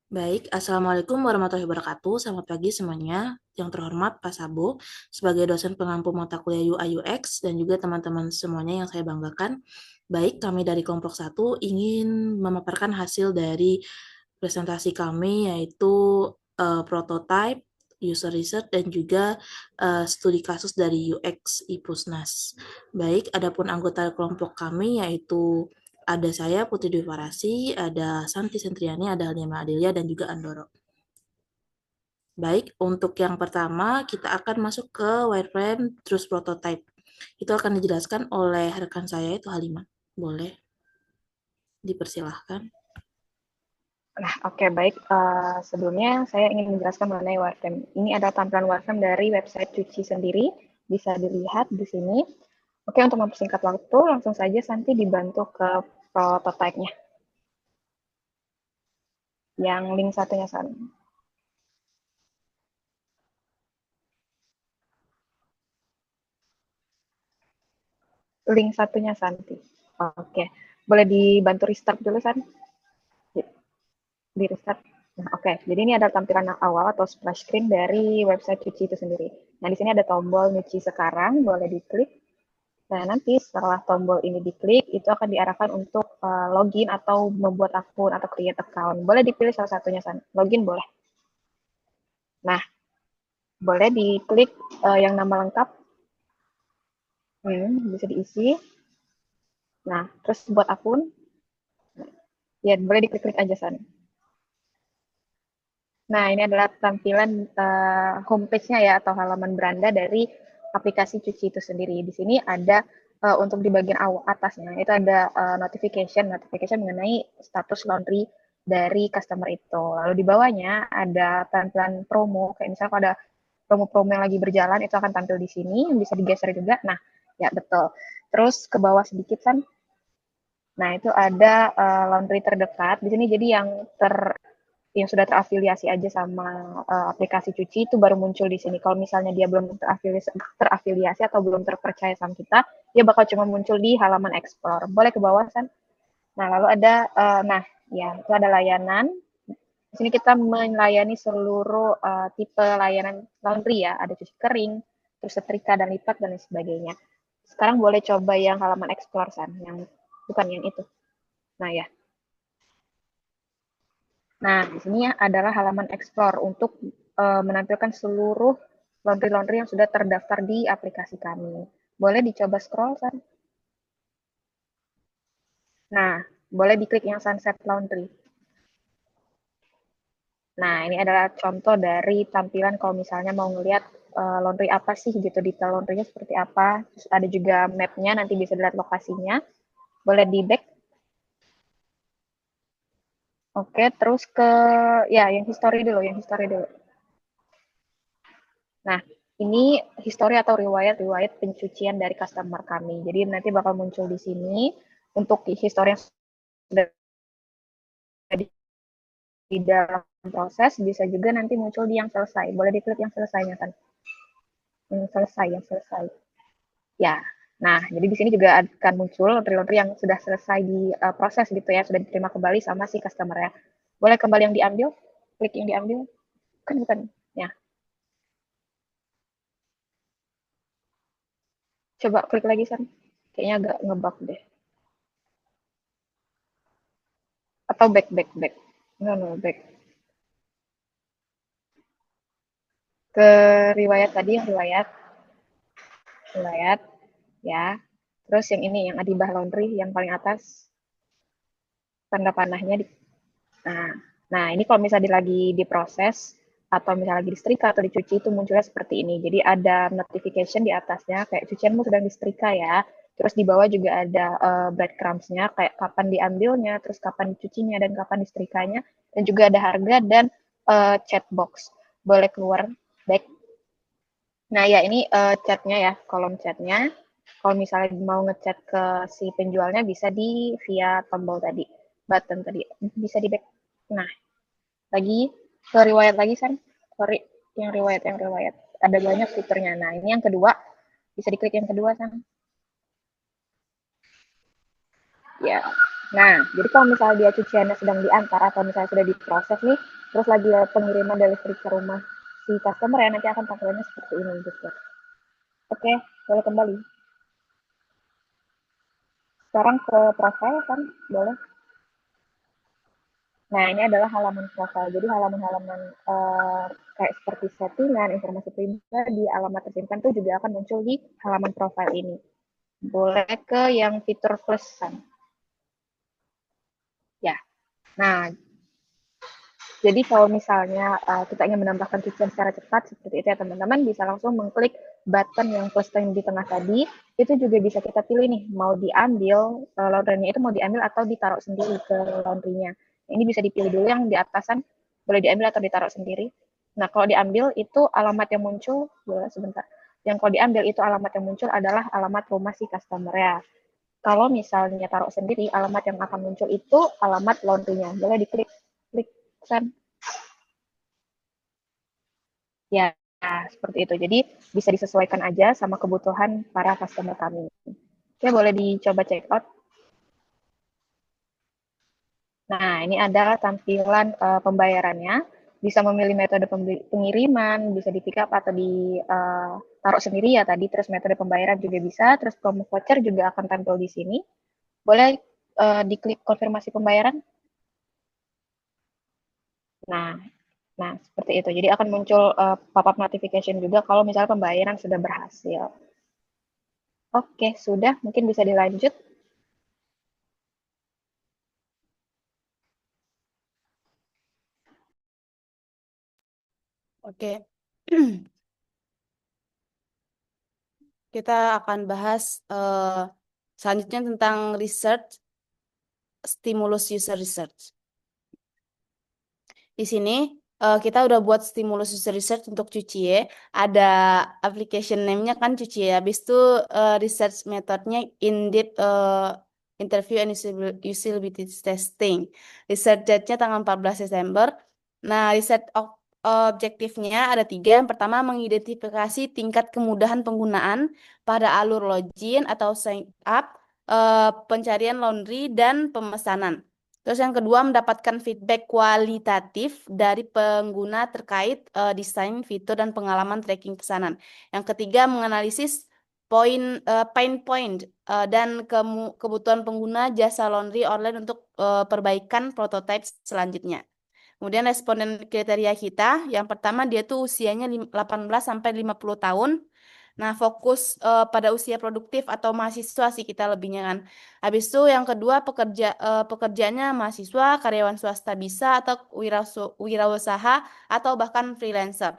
Baik, Assalamualaikum warahmatullahi wabarakatuh. Selamat pagi semuanya. Yang terhormat Pak Sabo, sebagai dosen pengampu mata kuliah UI UX dan juga teman-teman semuanya yang saya banggakan. Baik, kami dari kelompok satu ingin memaparkan hasil dari presentasi kami yaitu prototype, user research, dan juga studi kasus dari UX IPUSNAS. Baik, adapun anggota kelompok kami yaitu ada saya Putri Dwi Farasi, ada Santi Sentriani, ada Halimah Adelia, dan juga Andoro. Baik, untuk yang pertama kita akan masuk ke wireframe terus prototype. Itu akan dijelaskan oleh rekan saya itu Halimah. Boleh dipersilahkan. Nah, oke, baik. Sebelumnya saya ingin menjelaskan mengenai wireframe. Ini adalah tampilan wireframe dari website Cuci sendiri. Bisa dilihat di sini. Oke, untuk mempersingkat waktu, langsung saja Santi dibantu ke prototype-nya. Yang link satunya sana. Link satunya Santi. Oke, boleh dibantu restart dulu, San? Di restart. Nah, oke. Jadi ini adalah tampilan awal atau splash screen dari website Cuci itu sendiri. Nah, di sini ada tombol nyuci sekarang, boleh diklik. Nah, nanti setelah tombol ini diklik, itu akan diarahkan untuk login atau membuat akun atau create account. Boleh dipilih salah satunya, San. Login boleh. Nah, boleh diklik yang nama lengkap. Bisa diisi. Nah, terus buat akun. Ya, boleh diklik-klik aja, San. Nah, ini adalah tampilan homepage-nya ya, atau halaman beranda dari aplikasi Cuci itu sendiri. Di sini ada untuk di bagian atasnya, itu ada notification mengenai status laundry dari customer itu. Lalu di bawahnya ada tampilan promo, kayak misalnya kalau ada promo-promo yang lagi berjalan, itu akan tampil di sini, bisa digeser juga. Nah, ya betul. Terus ke bawah sedikit kan, nah itu ada laundry terdekat. Di sini jadi yang sudah terafiliasi aja sama aplikasi cuci itu baru muncul di sini. Kalau misalnya dia belum terafiliasi atau belum terpercaya sama kita, dia bakal cuma muncul di halaman explore. Boleh ke bawah, San? Nah, lalu ada, nah, ya, itu ada layanan. Di sini kita melayani seluruh tipe layanan laundry ya. Ada cuci kering, terus setrika dan lipat, dan lain sebagainya. Sekarang boleh coba yang halaman explore, San. Yang bukan yang itu. Nah, ya. Nah, di sini ya adalah halaman explore untuk menampilkan seluruh laundry-laundry yang sudah terdaftar di aplikasi kami. Boleh dicoba scroll, San? Nah, boleh diklik yang Sunset Laundry. Nah, ini adalah contoh dari tampilan kalau misalnya mau ngelihat laundry apa sih gitu, detail laundrynya seperti apa. Terus ada juga map-nya, nanti bisa dilihat lokasinya. Boleh di back. Oke, terus ke ya yang history dulu, yang history dulu. Nah, ini history atau riwayat-riwayat pencucian dari customer kami. Jadi nanti bakal muncul di sini untuk history yang sudah di dalam proses, bisa juga nanti muncul di yang selesai. Boleh diklik yang selesainya kan? Yang selesai. Ya. Nah, jadi di sini juga akan muncul laundry-laundry yang sudah selesai di proses gitu ya, sudah diterima kembali sama si customer ya. Boleh kembali yang diambil? Klik yang diambil? Kan bukan. Ya. Coba klik lagi, San. Kayaknya agak ngebug deh. Atau back. No, back. Ke riwayat tadi, yang riwayat ya. Terus yang ini, yang Adibah Laundry, yang paling atas, tanda panahnya. Nah, nah ini kalau misalnya lagi diproses, atau misalnya lagi disetrika atau dicuci, itu munculnya seperti ini. Jadi ada notification di atasnya, kayak cucianmu sedang disetrika ya. Terus di bawah juga ada breadcrumbs-nya, kayak kapan diambilnya, terus kapan dicucinya, dan kapan disetrikanya. Dan juga ada harga dan chat box. Boleh keluar back. Nah ya, ini chatnya ya, kolom chatnya. Kalau misalnya mau ngechat ke si penjualnya, bisa di via tombol tadi, button tadi. Bisa di back. Nah, lagi ke riwayat lagi, San. Sorry, yang riwayat. Ada banyak fiturnya. Nah, ini yang kedua. Bisa diklik yang kedua, San. Ya. Nah, jadi kalau misalnya dia cuciannya sedang diantar atau misalnya sudah diproses nih, terus lagi pengiriman delivery ke rumah si customer ya, nanti akan tampilannya seperti ini gitu. Oke, boleh kembali. Sekarang ke profile kan, boleh. Nah, ini adalah halaman profile. Jadi halaman-halaman kayak seperti settingan, informasi pribadi, alamat tersimpan itu juga akan muncul di halaman profile ini. Boleh ke yang fitur plus kan? Ya. Nah, jadi kalau misalnya kita ingin menambahkan cucian secara cepat seperti itu ya teman-teman, bisa langsung mengklik button yang plus yang di tengah tadi. Itu juga bisa kita pilih nih, mau diambil laundrynya itu mau diambil atau ditaruh sendiri ke laundrynya. Ini bisa dipilih dulu yang di atasan, boleh diambil atau ditaruh sendiri. Nah, kalau diambil itu alamat yang muncul, boleh sebentar. Yang kalau diambil itu alamat yang muncul adalah alamat rumah si customer ya. Kalau misalnya taruh sendiri, alamat yang akan muncul itu alamat laundrynya. Boleh diklik, klik send. Ya, seperti itu. Jadi bisa disesuaikan aja sama kebutuhan para customer kami. Oke, boleh dicoba check out. Nah, ini ada tampilan pembayarannya. Bisa memilih metode pengiriman, bisa di pick up atau ditaruh sendiri ya tadi. Terus metode pembayaran juga bisa. Terus promo voucher juga akan tampil di sini. Boleh diklik konfirmasi pembayaran. Nah, nah seperti itu. Jadi akan muncul pop-up notification juga kalau misalnya pembayaran sudah berhasil. Oke, sudah. Mungkin bisa dilanjut. Oke. Kita akan bahas selanjutnya tentang research, stimulus user research. Di sini kita udah buat stimulus user research untuk Cucie. Ada application name-nya kan Cucie. Habis itu research methodnya in-depth interview and usability testing. Research date-nya tanggal 14 Desember. Nah, research objektifnya ada tiga. Yang pertama, mengidentifikasi tingkat kemudahan penggunaan pada alur login atau sign up, pencarian laundry, dan pemesanan. Terus yang kedua, mendapatkan feedback kualitatif dari pengguna terkait desain, fitur, dan pengalaman tracking pesanan. Yang ketiga, menganalisis pain point dan kebutuhan pengguna jasa laundry online untuk perbaikan prototipe selanjutnya. Kemudian responden kriteria kita, yang pertama dia tuh usianya 18 sampai 50 tahun. Nah, fokus pada usia produktif atau mahasiswa sih kita lebihnya kan. Habis itu yang kedua pekerjaannya mahasiswa, karyawan swasta bisa atau wirausaha atau bahkan freelancer.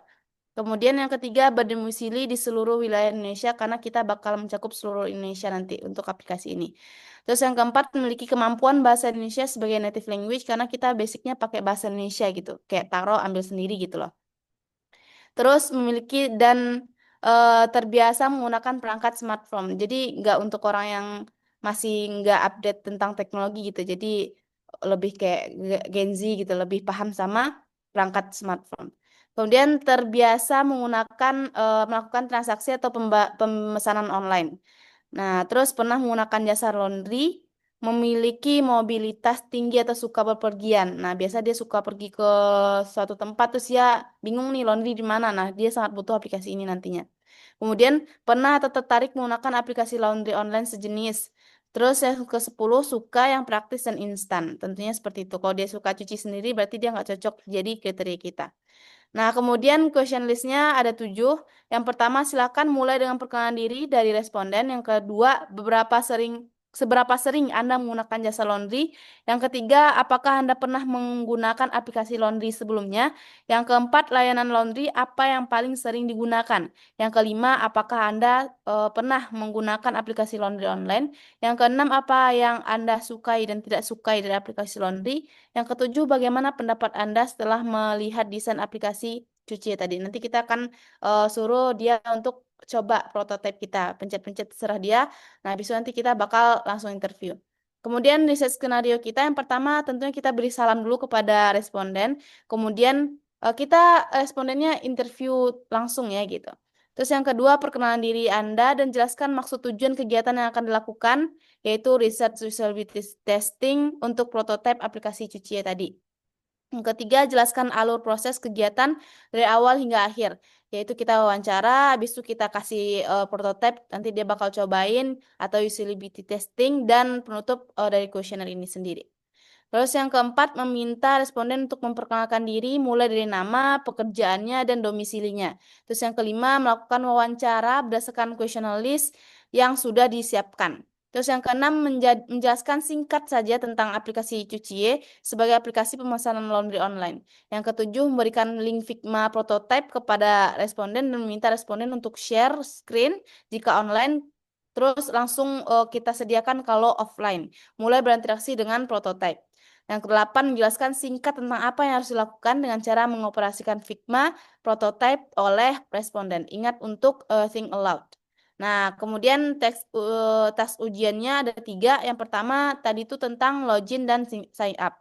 Kemudian yang ketiga berdomisili di seluruh wilayah Indonesia karena kita bakal mencakup seluruh Indonesia nanti untuk aplikasi ini. Terus yang keempat memiliki kemampuan bahasa Indonesia sebagai native language karena kita basicnya pakai bahasa Indonesia gitu. Kayak taruh ambil sendiri gitu loh. Terus memiliki dan terbiasa menggunakan perangkat smartphone. Jadi nggak untuk orang yang masih nggak update tentang teknologi gitu. Jadi lebih kayak Gen Z gitu, lebih paham sama perangkat smartphone. Kemudian terbiasa melakukan transaksi atau pemesanan online. Nah, terus pernah menggunakan jasa laundry, memiliki mobilitas tinggi atau suka bepergian. Nah, biasa dia suka pergi ke suatu tempat terus dia bingung nih laundry di mana. Nah, dia sangat butuh aplikasi ini nantinya. Kemudian pernah atau tertarik menggunakan aplikasi laundry online sejenis. Terus yang ke-10 suka yang praktis dan instan. Tentunya seperti itu. Kalau dia suka cuci sendiri berarti dia nggak cocok jadi kriteria kita. Nah, kemudian question list-nya ada 7. Yang pertama, silakan mulai dengan perkenalan diri dari responden. Yang kedua, seberapa sering Anda menggunakan jasa laundry. Yang ketiga, apakah Anda pernah menggunakan aplikasi laundry sebelumnya. Yang keempat, layanan laundry apa yang paling sering digunakan. Yang kelima, apakah Anda pernah menggunakan aplikasi laundry online. Yang keenam, apa yang Anda sukai dan tidak sukai dari aplikasi laundry. Yang ketujuh, bagaimana pendapat Anda setelah melihat desain aplikasi cuci tadi? Nanti kita akan suruh dia untuk coba prototipe kita, pencet-pencet serah dia. Nah, habis itu nanti kita bakal langsung interview. Kemudian riset skenario kita yang pertama tentunya kita beri salam dulu kepada responden. Kemudian kita respondennya interview langsung ya gitu. Terus yang kedua, perkenalan diri Anda dan jelaskan maksud tujuan kegiatan yang akan dilakukan. yaitu research usability testing untuk prototipe aplikasi cuci tadi. Yang ketiga, jelaskan alur proses kegiatan dari awal hingga akhir. Yaitu kita wawancara, habis itu kita kasih prototipe, nanti dia bakal cobain, atau usability testing, dan penutup dari kuesioner ini sendiri. Terus yang keempat, meminta responden untuk memperkenalkan diri mulai dari nama, pekerjaannya, dan domisilinya. Terus yang kelima, melakukan wawancara berdasarkan questionnaire list yang sudah disiapkan. Terus yang keenam, menjelaskan singkat saja tentang aplikasi Cucie sebagai aplikasi pemesanan laundry online. Yang ketujuh, memberikan link Figma prototype kepada responden dan meminta responden untuk share screen jika online, terus langsung kita sediakan kalau offline, mulai berinteraksi dengan prototype. Yang kedelapan, menjelaskan singkat tentang apa yang harus dilakukan dengan cara mengoperasikan Figma prototype oleh responden. Ingat untuk think aloud. Nah, kemudian tas ujiannya ada 3. Yang pertama tadi itu tentang login dan sign up.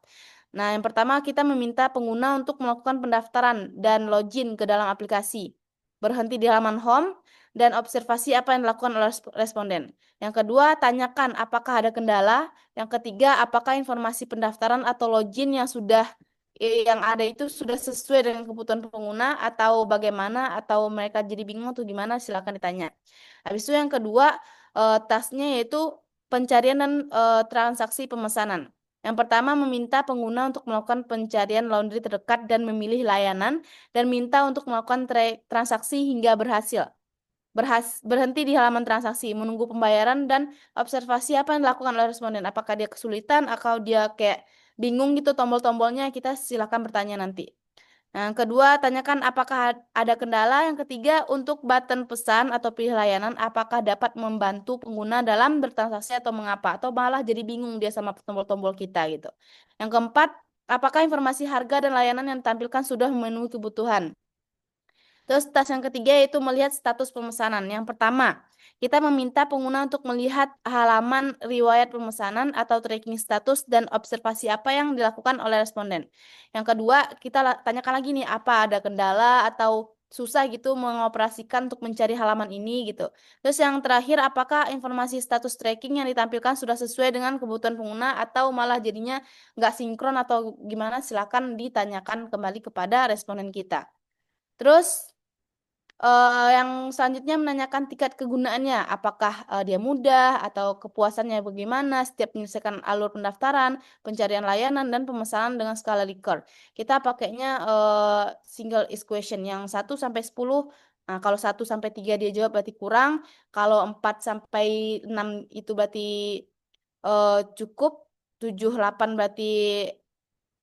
Nah, yang pertama kita meminta pengguna untuk melakukan pendaftaran dan login ke dalam aplikasi. Berhenti di halaman home dan observasi apa yang dilakukan oleh responden. Yang kedua, tanyakan apakah ada kendala. Yang ketiga, apakah informasi pendaftaran atau login yang ada itu sudah sesuai dengan kebutuhan pengguna atau bagaimana, atau mereka jadi bingung atau gimana, silakan ditanya. Habis itu yang kedua, tasnya yaitu pencarian dan transaksi pemesanan. Yang pertama, meminta pengguna untuk melakukan pencarian laundry terdekat dan memilih layanan, dan minta untuk melakukan transaksi hingga berhasil. Berhenti di halaman transaksi, menunggu pembayaran, dan observasi apa yang dilakukan oleh responden. Apakah dia kesulitan atau dia kayak bingung gitu tombol-tombolnya, kita silakan bertanya nanti. Nah, yang kedua, tanyakan apakah ada kendala. Yang ketiga, untuk button pesan atau pilih layanan, apakah dapat membantu pengguna dalam bertransaksi atau mengapa, atau malah jadi bingung dia sama tombol-tombol kita gitu. Yang keempat, apakah informasi harga dan layanan yang ditampilkan sudah memenuhi kebutuhan. Terus tas yang ketiga yaitu melihat status pemesanan. Yang pertama, kita meminta pengguna untuk melihat halaman riwayat pemesanan atau tracking status dan observasi apa yang dilakukan oleh responden. Yang kedua, kita tanyakan lagi nih, apa ada kendala atau susah gitu mengoperasikan untuk mencari halaman ini gitu. Terus yang terakhir, apakah informasi status tracking yang ditampilkan sudah sesuai dengan kebutuhan pengguna atau malah jadinya nggak sinkron atau gimana, silakan ditanyakan kembali kepada responden kita. Terus yang selanjutnya menanyakan tingkat kegunaannya, apakah dia mudah atau kepuasannya bagaimana setiap menyelesaikan alur pendaftaran, pencarian layanan, dan pemesanan dengan skala Likert. Kita pakainya single is question yang 1 sampai 10. Nah, kalau 1 sampai 3 dia jawab berarti kurang, kalau 4 sampai 6 itu berarti cukup, 7 8 berarti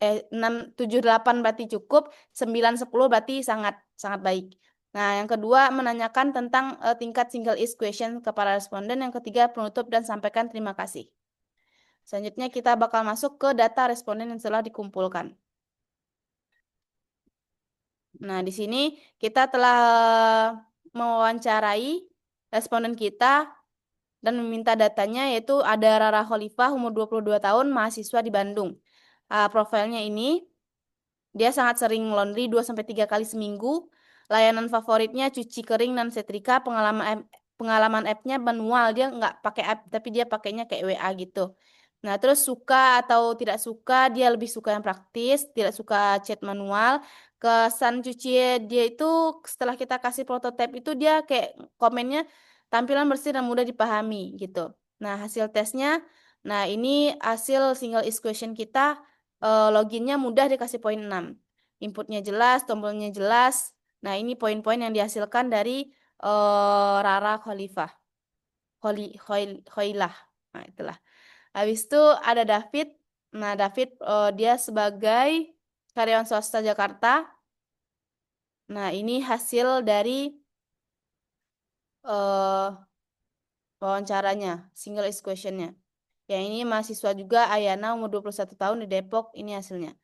6 7 8 berarti cukup, 9 10 berarti sangat sangat baik. Nah, yang kedua menanyakan tentang tingkat single is question kepada responden. Yang ketiga penutup dan sampaikan terima kasih. Selanjutnya kita bakal masuk ke data responden yang telah dikumpulkan. Nah, di sini kita telah mewawancarai responden kita dan meminta datanya, yaitu ada Rara Khalifah, umur 22 tahun, mahasiswa di Bandung. Profilnya ini, dia sangat sering laundry 2-3 kali seminggu. Layanan favoritnya cuci kering dan setrika. Pengalaman app-nya manual. Dia nggak pakai app, tapi dia pakainya kayak WA gitu. Nah, terus suka atau tidak suka, dia lebih suka yang praktis, tidak suka chat manual. Kesan cuci dia itu setelah kita kasih prototipe itu, dia kayak komennya tampilan bersih dan mudah dipahami gitu. Nah, hasil tesnya, nah ini hasil single is question kita. Loginnya mudah, dikasih poin 6. Inputnya jelas, tombolnya jelas. Nah, ini poin-poin yang dihasilkan dari Rara Khalifah. Khoilah. Nah, itulah. Habis itu ada David. Nah, David dia sebagai karyawan swasta Jakarta. Nah, ini hasil dari wawancaranya, single is questionnya. Yang ini mahasiswa juga, Ayana, umur 21 tahun di Depok. Ini hasilnya.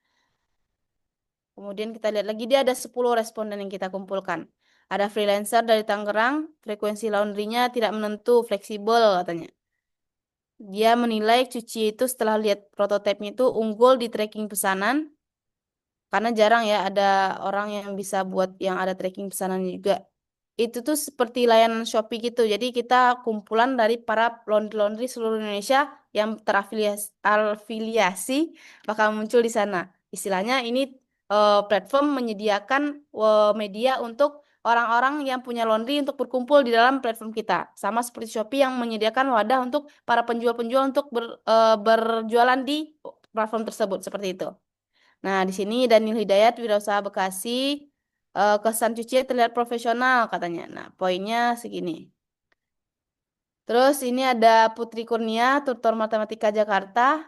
Kemudian kita lihat lagi, dia ada 10 responden yang kita kumpulkan. Ada freelancer dari Tangerang, frekuensi laundrynya tidak menentu, fleksibel katanya. Dia menilai cuci itu setelah lihat prototipenya itu unggul di tracking pesanan, karena jarang ya ada orang yang bisa buat yang ada tracking pesanan juga. itu tuh seperti layanan Shopee gitu. Jadi kita kumpulan dari para laundry-laundry seluruh Indonesia yang terafiliasi bakal muncul di sana. Istilahnya ini platform menyediakan media untuk orang-orang yang punya laundry untuk berkumpul di dalam platform kita. Sama seperti Shopee yang menyediakan wadah untuk para penjual-penjual untuk berjualan di platform tersebut seperti itu. Nah, di sini Daniel Hidayat, Wirausaha Bekasi, kesan cucinya terlihat profesional katanya. Nah, poinnya segini. Terus ini ada Putri Kurnia, tutor matematika Jakarta.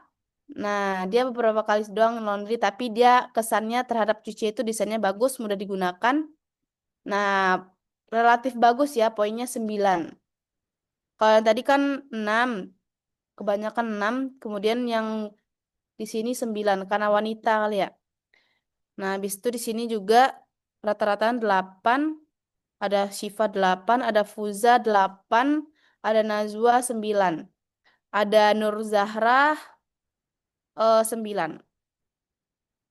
Nah, dia beberapa kali doang laundry, tapi dia kesannya terhadap cuci itu desainnya bagus, mudah digunakan. Nah, relatif bagus ya, poinnya 9. Kalau yang tadi kan 6, kebanyakan 6, kemudian yang di sini 9 karena wanita kali ya. Nah, habis itu di sini juga rata-rata 8, ada Syifa 8, ada Fuza 8, ada Nazwa 9, ada Nur Zahra 9.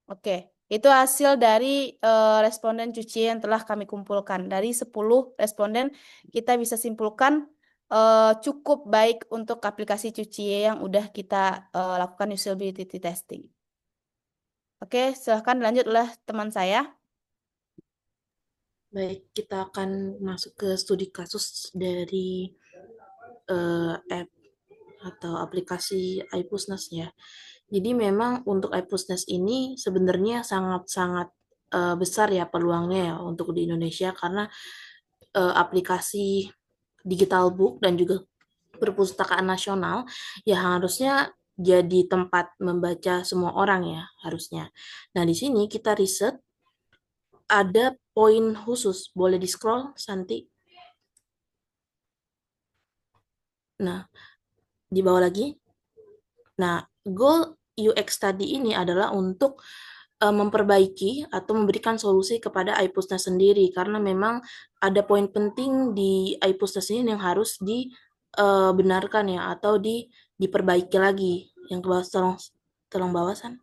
Oke, itu hasil dari responden cuci yang telah kami kumpulkan. Dari 10 responden, kita bisa simpulkan cukup baik untuk aplikasi cuci yang udah kita lakukan usability testing. Oke, silahkan lanjut oleh teman saya. Baik, kita akan masuk ke studi kasus dari app atau aplikasi iPusnas ya. Jadi memang untuk iPusnas ini sebenarnya sangat-sangat besar ya peluangnya ya untuk di Indonesia karena aplikasi digital book dan juga perpustakaan nasional ya harusnya jadi tempat membaca semua orang ya harusnya. Nah, di sini kita riset ada poin khusus. Boleh di-scroll, Santi? Nah, di bawah lagi. Nah, goal UX tadi ini adalah untuk memperbaiki atau memberikan solusi kepada iPusnas sendiri karena memang ada poin penting di iPusnas ini yang harus dibenarkan ya atau diperbaiki lagi. Yang ke bawah tolong tolong bawasan.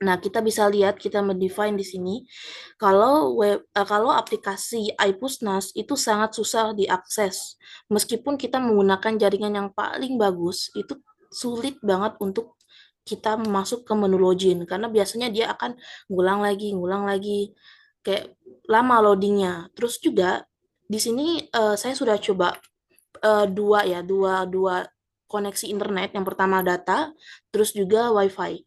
Nah, kita bisa lihat kita mendefine di sini kalau aplikasi iPusnas itu sangat susah diakses. Meskipun kita menggunakan jaringan yang paling bagus, itu sulit banget untuk kita masuk ke menu login karena biasanya dia akan ngulang lagi kayak lama loadingnya. Terus juga di sini saya sudah coba dua koneksi internet. Yang pertama data, terus juga WiFi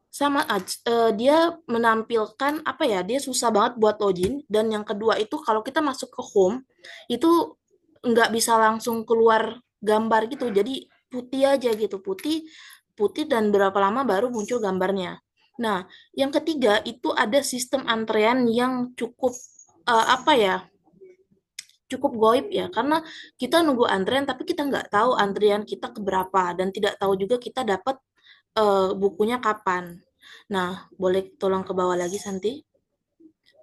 sama aja dia menampilkan apa ya dia susah banget buat login dan yang kedua itu kalau kita masuk ke home itu nggak bisa langsung keluar gambar gitu jadi putih aja gitu putih putih dan berapa lama baru muncul gambarnya. Nah, yang ketiga itu ada sistem antrean yang cukup apa ya cukup goib ya karena kita nunggu antrean tapi kita nggak tahu antrian kita keberapa dan tidak tahu juga kita dapat bukunya kapan. Nah, boleh tolong ke bawah lagi, Santi?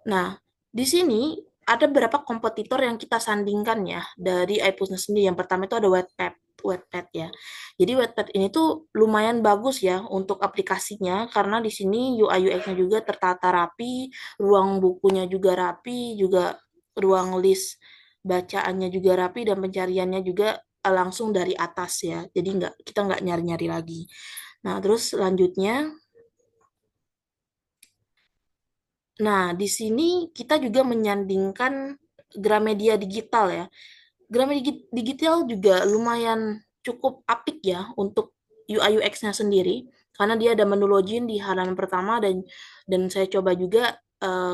Nah, di sini ada beberapa kompetitor yang kita sandingkan ya dari iPusnas sendiri. Yang pertama itu ada Wattpad, Wattpad ya. Jadi Wattpad ini tuh lumayan bagus ya untuk aplikasinya karena di sini UI UX-nya juga tertata rapi, ruang bukunya juga rapi, juga ruang list bacaannya juga rapi dan pencariannya juga langsung dari atas ya. Jadi kita nggak nyari-nyari lagi. Nah, terus selanjutnya nah, di sini kita juga menyandingkan Gramedia Digital ya. Gramedia Digital juga lumayan cukup apik ya untuk UI UX-nya sendiri karena dia ada menu login di halaman pertama dan saya coba juga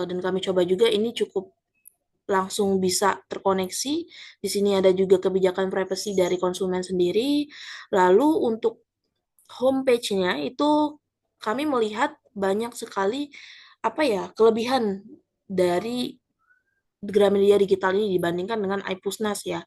dan kami coba juga ini cukup langsung bisa terkoneksi. Di sini ada juga kebijakan privacy dari konsumen sendiri. Lalu untuk homepage-nya itu kami melihat banyak sekali apa ya kelebihan dari Gramedia Digital ini dibandingkan dengan iPusnas ya.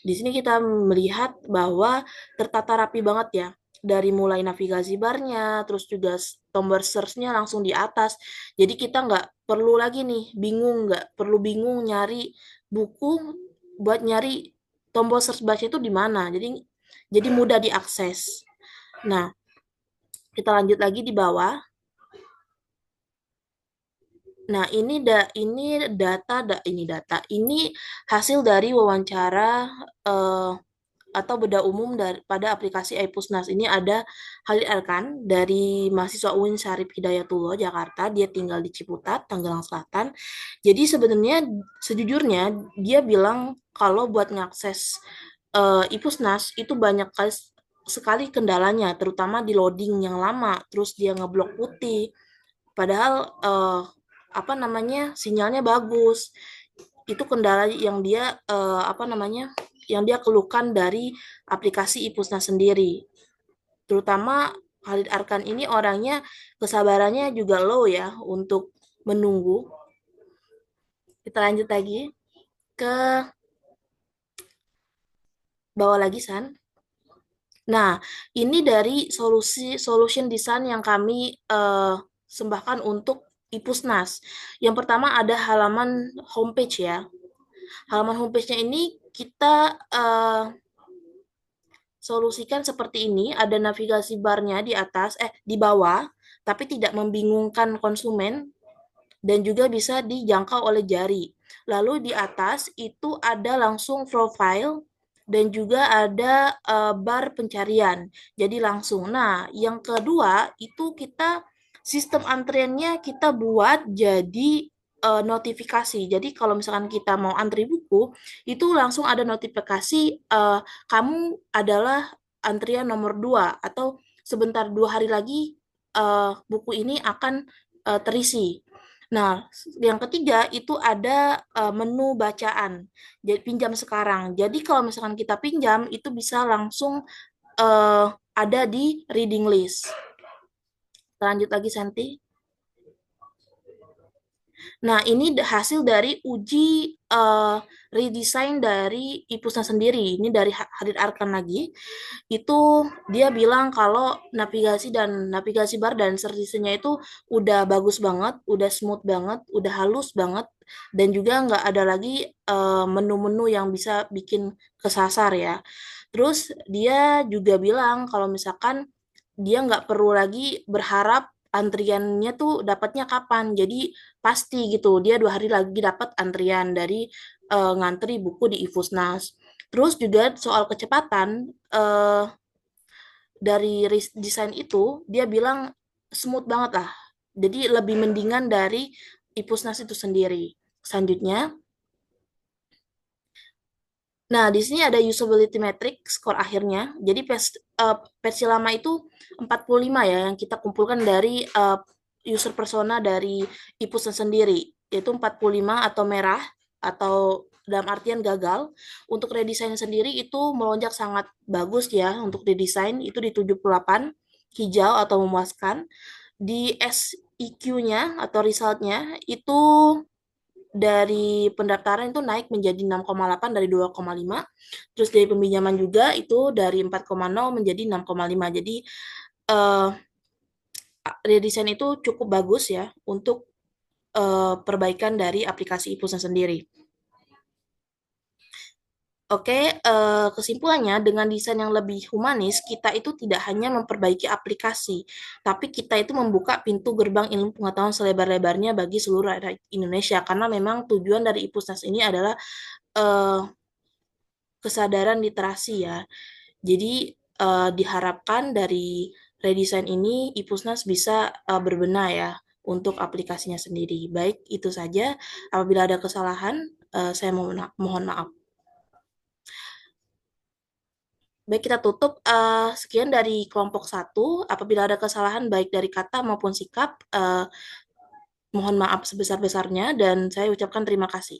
Di sini kita melihat bahwa tertata rapi banget ya. Dari mulai navigasi barnya, terus juga tombol search-nya langsung di atas. Jadi kita nggak perlu lagi nih nggak perlu bingung nyari buku buat nyari tombol search bar itu di mana. Jadi mudah diakses. Nah, kita lanjut lagi di bawah. Nah, ini hasil dari wawancara eh, atau bedah umum pada aplikasi iPusnas. Ini ada Halid Arkan dari mahasiswa UIN Syarif Hidayatullah Jakarta. Dia tinggal di Ciputat, Tangerang Selatan. Jadi sebenarnya sejujurnya dia bilang kalau buat ngakses iPusnas itu banyak sekali kendalanya, terutama di loading yang lama, terus dia ngeblok putih. Padahal apa namanya sinyalnya bagus. Itu kendala yang dia apa namanya yang dia keluhkan dari aplikasi Ipusna sendiri. Terutama Khalid Arkan ini orangnya kesabarannya juga low ya untuk menunggu. Kita lanjut lagi ke bawah lagi San. Nah, ini dari solution design yang kami sembahkan untuk Ipusnas. Yang pertama ada halaman homepage ya. Halaman homepage-nya ini kita solusikan seperti ini, ada navigasi barnya di atas, di bawah, tapi tidak membingungkan konsumen dan juga bisa dijangkau oleh jari. Lalu di atas itu ada langsung profile dan juga ada bar pencarian. Jadi langsung. Nah, yang kedua itu kita sistem antriannya kita buat jadi notifikasi. Jadi kalau misalkan kita mau antri buku, itu langsung ada notifikasi kamu adalah antrian nomor 2 atau sebentar 2 hari lagi buku ini akan terisi. Nah, yang ketiga itu ada menu bacaan. Jadi pinjam sekarang. Jadi kalau misalkan kita pinjam itu bisa langsung ada di reading list. Lanjut lagi Santi. Nah, ini hasil dari uji redesign dari Ipusnya sendiri. Ini dari Hadir Arkan lagi. Itu dia bilang kalau navigasi bar dan servisnya itu udah bagus banget, udah smooth banget, udah halus banget, dan juga nggak ada lagi menu-menu yang bisa bikin kesasar ya. Terus dia juga bilang kalau misalkan dia nggak perlu lagi berharap antriannya tuh dapatnya kapan. Jadi pasti gitu, dia 2 hari lagi dapat antrian dari ngantri buku di Ivusnas. Terus juga soal kecepatan, dari desain itu, dia bilang smooth banget lah. Jadi lebih mendingan dari Ipusnas itu sendiri. Selanjutnya, nah di sini ada usability metric skor akhirnya. Jadi versi lama itu 45 ya, yang kita kumpulkan dari user persona dari Ipusnas sendiri, yaitu 45 atau merah, atau dalam artian gagal. Untuk redesign sendiri itu melonjak sangat bagus ya, untuk redesign itu di 78, hijau atau memuaskan. Di SEQ-nya atau result-nya itu dari pendaftaran itu naik menjadi 6,8 dari 2,5. Terus dari peminjaman juga itu dari 4,0 menjadi 6,5. Jadi eh, redesign itu cukup bagus ya untuk perbaikan dari aplikasi Ipusnya sendiri. Oke, kesimpulannya dengan desain yang lebih humanis, kita itu tidak hanya memperbaiki aplikasi, tapi kita itu membuka pintu gerbang ilmu pengetahuan selebar-lebarnya bagi seluruh rakyat Indonesia. Karena memang tujuan dari Ipusnas ini adalah eh, kesadaran literasi ya. Jadi diharapkan dari redesign ini Ipusnas bisa berbenah ya untuk aplikasinya sendiri. Baik, itu saja. Apabila ada kesalahan, saya mohon maaf. Baik, kita tutup. Sekian dari kelompok 1. Apabila ada kesalahan baik dari kata maupun sikap, mohon maaf sebesar-besarnya dan saya ucapkan terima kasih.